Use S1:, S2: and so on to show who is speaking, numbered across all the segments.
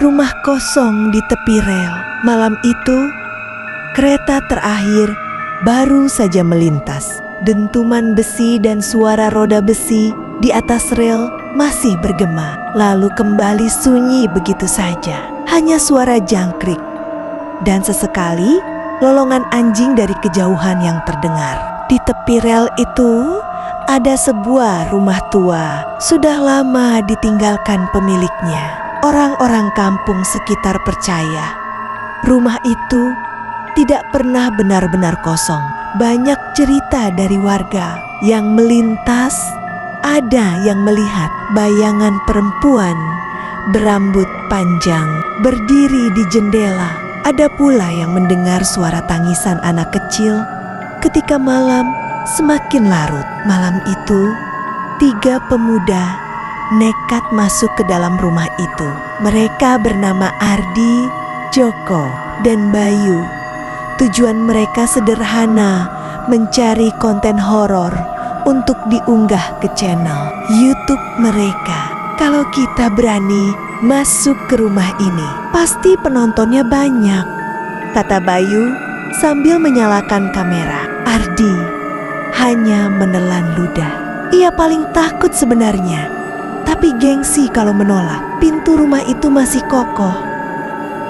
S1: rumah kosong di tepi rel. Malam itu, kereta terakhir baru saja melintas. Dentuman besi dan suara roda besi di atas rel masih bergema. Lalu kembali sunyi begitu saja. Hanya suara jangkrik. Dan sesekali lolongan anjing dari kejauhan yang terdengar. Di tepi rel itu ada sebuah rumah tua. Sudah lama ditinggalkan pemiliknya. Orang-orang kampung sekitar percaya rumah itu tidak pernah benar-benar kosong. Banyak cerita dari warga yang melintas. Ada yang melihat bayangan perempuan berambut panjang berdiri di jendela. Ada pula yang mendengar suara tangisan anak kecil ketika malam semakin larut. Malam itu, 3 pemuda nekat masuk ke dalam rumah itu. Mereka bernama Ardi, Joko, dan Bayu. Tujuan mereka sederhana, mencari konten horor untuk diunggah ke channel YouTube mereka. Kalau kita berani masuk ke rumah ini, pasti penontonnya banyak, kata Bayu sambil menyalakan kamera. Ardi hanya menelan ludah. Ia paling takut sebenarnya, tapi gengsi kalau menolak. Pintu rumah itu masih kokoh,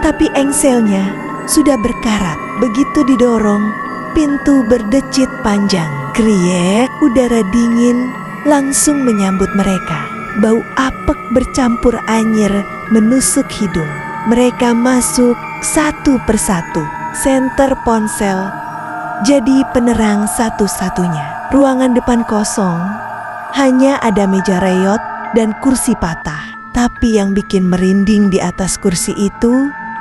S1: tapi engselnya sudah berkarat. Begitu didorong, pintu berdecit panjang. Kriek, udara dingin langsung menyambut mereka. Bau apek bercampur anyir menusuk hidung. Mereka masuk satu persatu. Senter ponsel jadi penerang satu-satunya. Ruangan depan kosong, hanya ada meja reot dan kursi patah. Tapi yang bikin merinding di atas kursi itu,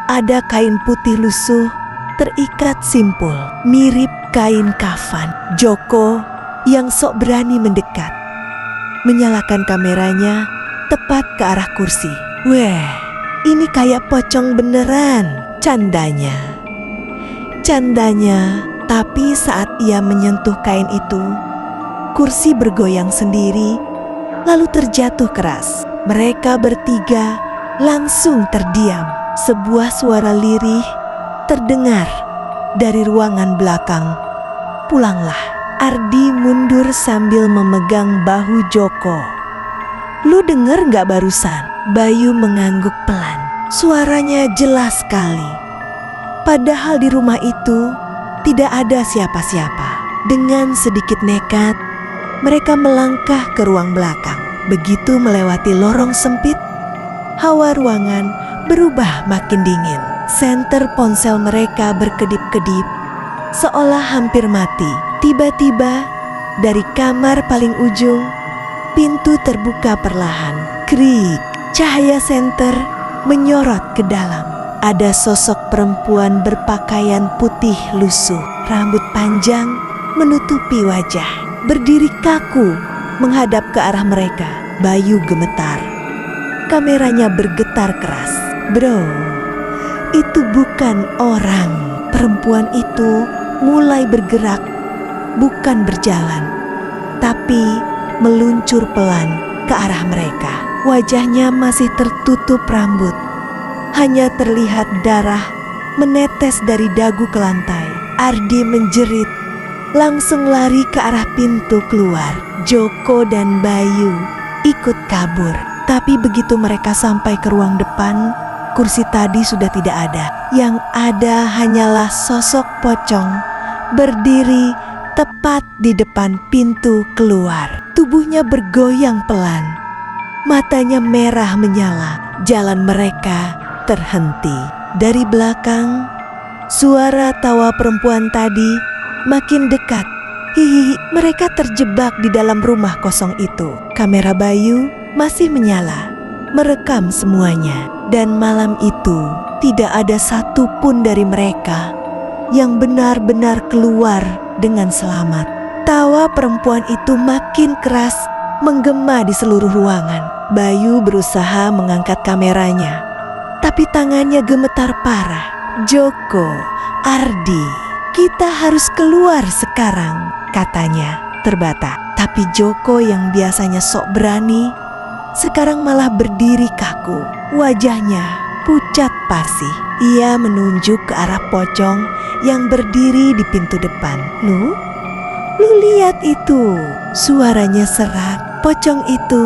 S1: ada kain putih lusuh terikat simpul, mirip kain kafan. Joko yang sok berani mendekat, menyalakan kameranya tepat ke arah kursi. Weh, ini kayak pocong beneran, candanya. Tapi saat ia menyentuh kain itu, kursi bergoyang sendiri, lalu terjatuh keras. Mereka bertiga langsung terdiam. Sebuah suara lirih terdengar dari ruangan belakang. Pulanglah. Ardi mundur sambil memegang bahu Joko. Lu denger gak barusan? Bayu mengangguk pelan. Suaranya jelas sekali. Padahal di rumah itu tidak ada siapa-siapa. Dengan sedikit nekat, mereka melangkah ke ruang belakang. Begitu melewati lorong sempit, hawa ruangan berubah makin dingin. Senter ponsel mereka berkedip-kedip, seolah hampir mati. Tiba-tiba, dari kamar paling ujung, pintu terbuka perlahan. Krik, cahaya senter menyorot ke dalam. Ada sosok perempuan berpakaian putih lusuh, rambut panjang menutupi wajah, berdiri kaku menghadap ke arah mereka. Bayu gemetar. Kameranya bergetar keras. Bro, itu bukan orang. Perempuan itu mulai bergerak, bukan berjalan, tapi meluncur pelan ke arah mereka. Wajahnya masih tertutup rambut. Hanya terlihat darah menetes dari dagu ke lantai. Ardi menjerit, langsung lari ke arah pintu keluar. Joko dan Bayu ikut kabur. Tapi begitu mereka sampai ke ruang depan, kursi tadi sudah tidak ada. Yang ada hanyalah sosok pocong berdiri tepat di depan pintu keluar. Tubuhnya bergoyang pelan. Matanya merah menyala. Jalan mereka terhenti. Dari belakang, suara tawa perempuan tadi makin dekat. Hihihi, mereka terjebak di dalam rumah kosong itu. Kamera Bayu masih menyala, merekam semuanya. Dan malam itu, tidak ada satupun dari mereka yang benar-benar keluar dengan selamat. Tawa perempuan itu makin keras, menggema di seluruh ruangan. Bayu berusaha mengangkat kameranya, tapi tangannya gemetar parah. Joko, Ardi, kita harus keluar sekarang, katanya terbata. Tapi Joko yang biasanya sok berani, sekarang malah berdiri kaku. Wajahnya pucat Parsi. Ia menunjuk ke arah pocong yang berdiri di pintu depan. Lu lihat itu. Suaranya serak. Pocong itu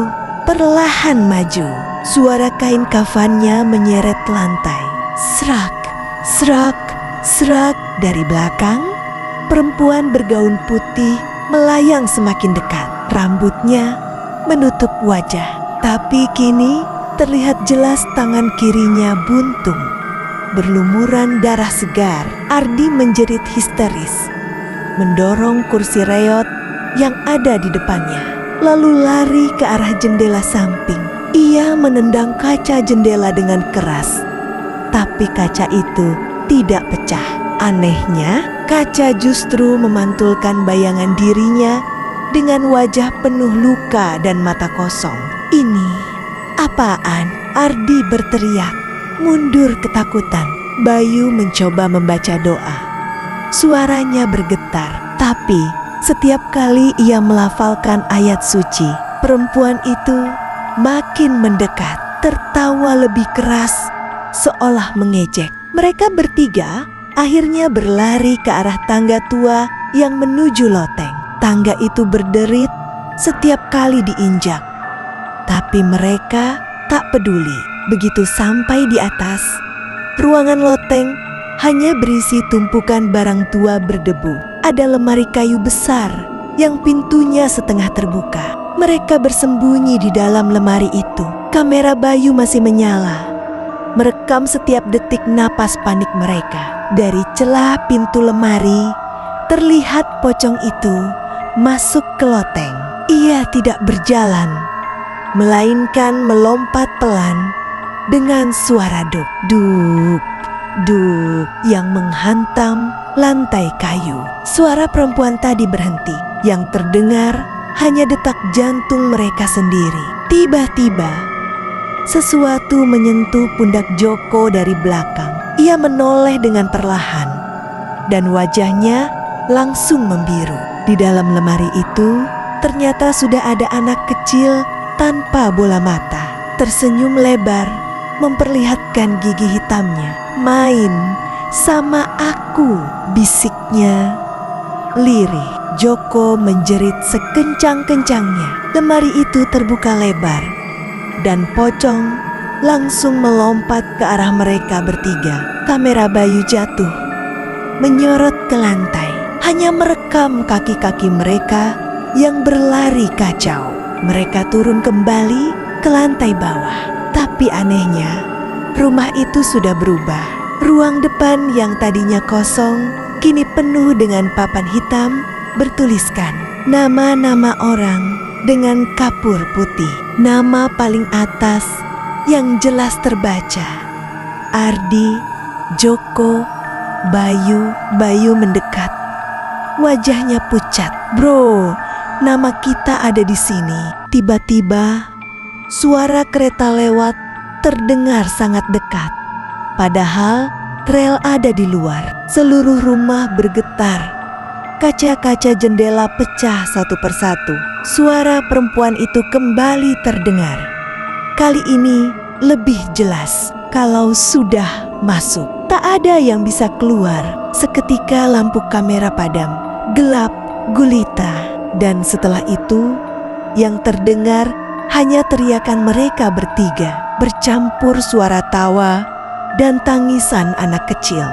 S1: perlahan maju. Suara kain kafannya menyeret lantai. Serak, serak, serak. Dari belakang, perempuan bergaun putih melayang semakin dekat. Rambutnya menutup wajah, tapi kini terlihat jelas tangan kirinya buntung, berlumuran darah segar. Ardi menjerit histeris, mendorong kursi reot yang ada di depannya, lalu lari ke arah jendela samping. Ia menendang kaca jendela dengan keras, tapi kaca itu tidak pecah. Anehnya, kaca justru memantulkan bayangan dirinya dengan wajah penuh luka dan mata kosong. Ini apaan? Ardi berteriak, mundur ketakutan. Bayu mencoba membaca doa. Suaranya bergetar, tapi setiap kali ia melafalkan ayat suci, perempuan itu makin mendekat, tertawa lebih keras seolah mengejek. Mereka bertiga akhirnya berlari ke arah tangga tua yang menuju loteng. Tangga itu berderit setiap kali diinjak, tapi mereka tak peduli. Begitu sampai di atas, ruangan loteng hanya berisi tumpukan barang tua berdebu. Ada lemari kayu besar yang pintunya setengah terbuka. Mereka bersembunyi di dalam lemari itu. Kamera Bayu masih menyala, merekam setiap detik napas panik mereka. Dari celah pintu lemari, terlihat pocong itu masuk ke loteng. Ia tidak berjalan, melainkan melompat pelan dengan suara duk, duk, duk yang menghantam lantai kayu. Suara perempuan tadi berhenti. Yang terdengar hanya detak jantung mereka sendiri. Tiba-tiba, sesuatu menyentuh pundak Joko dari belakang. Ia menoleh dengan perlahan, dan wajahnya langsung membiru. Di dalam lemari itu, ternyata sudah ada anak kecil tanpa bola mata. Tersenyum lebar, memperlihatkan gigi hitamnya. Main sama aku, bisiknya lirih. Joko menjerit sekencang-kencangnya. Lemari itu terbuka lebar, dan pocong langsung melompat ke arah mereka bertiga. Kamera Bayu jatuh, menyorot ke lantai, hanya merekam kaki-kaki mereka yang berlari kacau. Mereka turun kembali ke lantai bawah. Tapi anehnya, rumah itu sudah berubah. Ruang depan yang tadinya kosong kini penuh dengan papan hitam bertuliskan nama-nama orang dengan kapur putih. Nama paling atas yang jelas terbaca, Ardi, Joko, Bayu. Bayu mendekat, wajahnya pucat. Bro, nama kita ada di sini. Tiba-tiba suara kereta lewat terdengar sangat dekat, padahal rel ada di luar. Seluruh rumah bergetar. Kaca-kaca jendela pecah satu persatu. Suara perempuan itu kembali terdengar. Kali ini lebih jelas. Kalau sudah masuk, tak ada yang bisa keluar. Seketika lampu kamera padam, gelap gulita. Dan setelah itu, yang terdengar hanya teriakan mereka bertiga, bercampur suara tawa dan tangisan anak kecil.